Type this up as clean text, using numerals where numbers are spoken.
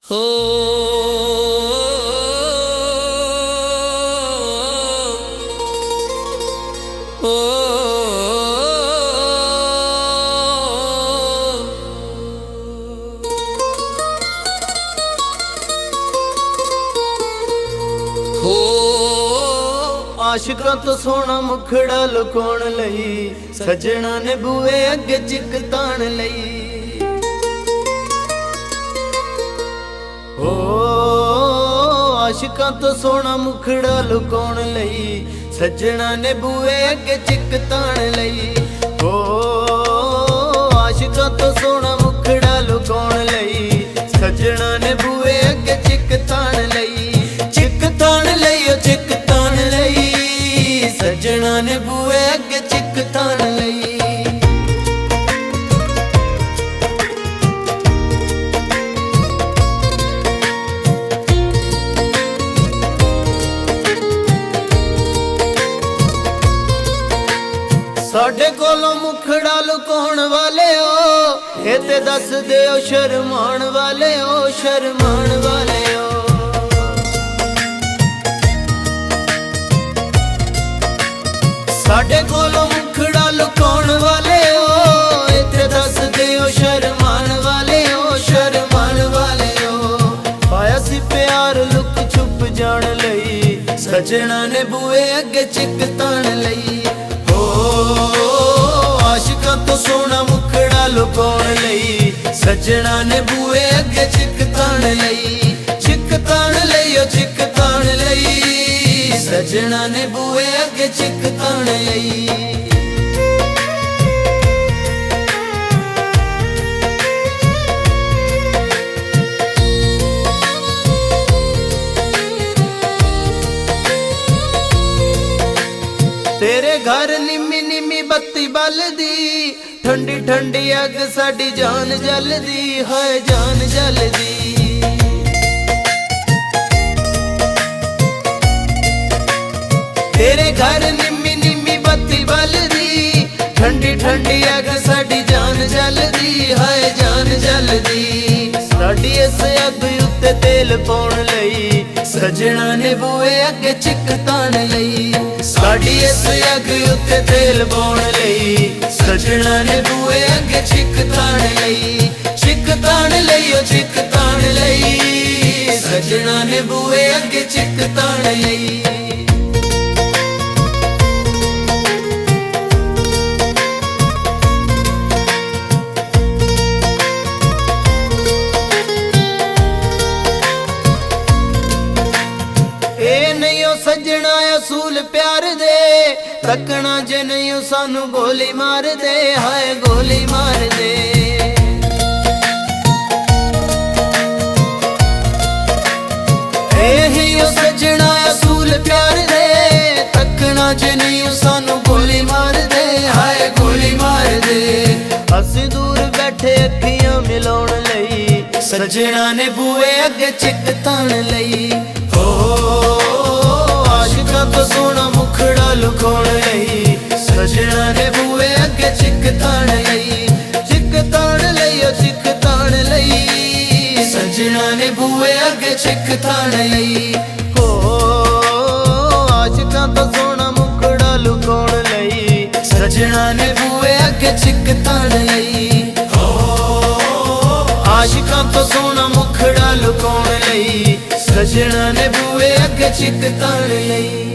हो आशिकां तो सोना मुखड़ा लुकाउण लई सजना ने बूए अगे चिक ताण लई। आशिकां तो सोना मुखड़ा लुकाउण लई सजना ने बूए अगे चिक ताण लई। आशिकां तो सोना मुखड़ा लुकाउण लई सजना ने बूए अगे चिक ताण लई। चिक ताण लई चिक ताण लई सजना ने बूए अगे चिक ताण लई। साडे कोलों मुखड़ा लुकाउण वाले हो ये ते दस दे ओ शर्माण वाले हो शर्माण वाले हो। साडे कोलों मुखड़ा लुकाउण वाले हो ये ते दस दे ओ शर्माण वाले हो शर्माण वाले हो। पाया सी प्यार लुक छुप जाण लई सजना ने बूए अगे चिक ताण लई। आशिकां तो सोना मुखड़ा लुकाउण लई सजना ने बूए अगे चिक ताण लई। चिक ताण लई चिक ताण लई सजना ने बूए अगे चिक ताण लई। तेरे घर निम्मी निम्मी बत्ती बलदी ठंडी ठंडी अग साडी जान जलदी है जान जलदी। तेरे घर निम्मी निम्मी बत्ती बलदी ठंडी ठंडी अग साडी जान जलदी है जान जलदी। साडी इस अग उत्ते तेल पाउण लई सजना ने बूए अगे चिक ताण लई। साडी इस अग उत्ते तेल पाउण लई सजना ने बूए अगे चिक ताण लई। चिक ताण लई चिक ताण लई सजना ने बूए अगे चिक ताण लई। सजना असूल प्यार दे तकना जे नहीं सानू गोली मार दे हाय गोली मार दे। सजना असूल प्यार दे तकना जे नहीं सानू गोली मार दे हाय गोली मार दे। असी दूर बैठे अखियां मिलाउण लई सजना ने बूए अगे चिक ताण लई। आशिकां तो सोना मुखड़ा लुकाउण लई सजना ने बूए अगे चिक ताण लई। चिक ताण लई चिक ताण लई सजना ने बूए अगे चिक ताण लई। आशिकां तो सोना मुखड़ा लुकाउण लई सजना ने बूए अगे चिक ताण लई। आशिकां तो सोना मुखड़ा लुकाउण लई सजना ने बूए अगे चिक ताण लई।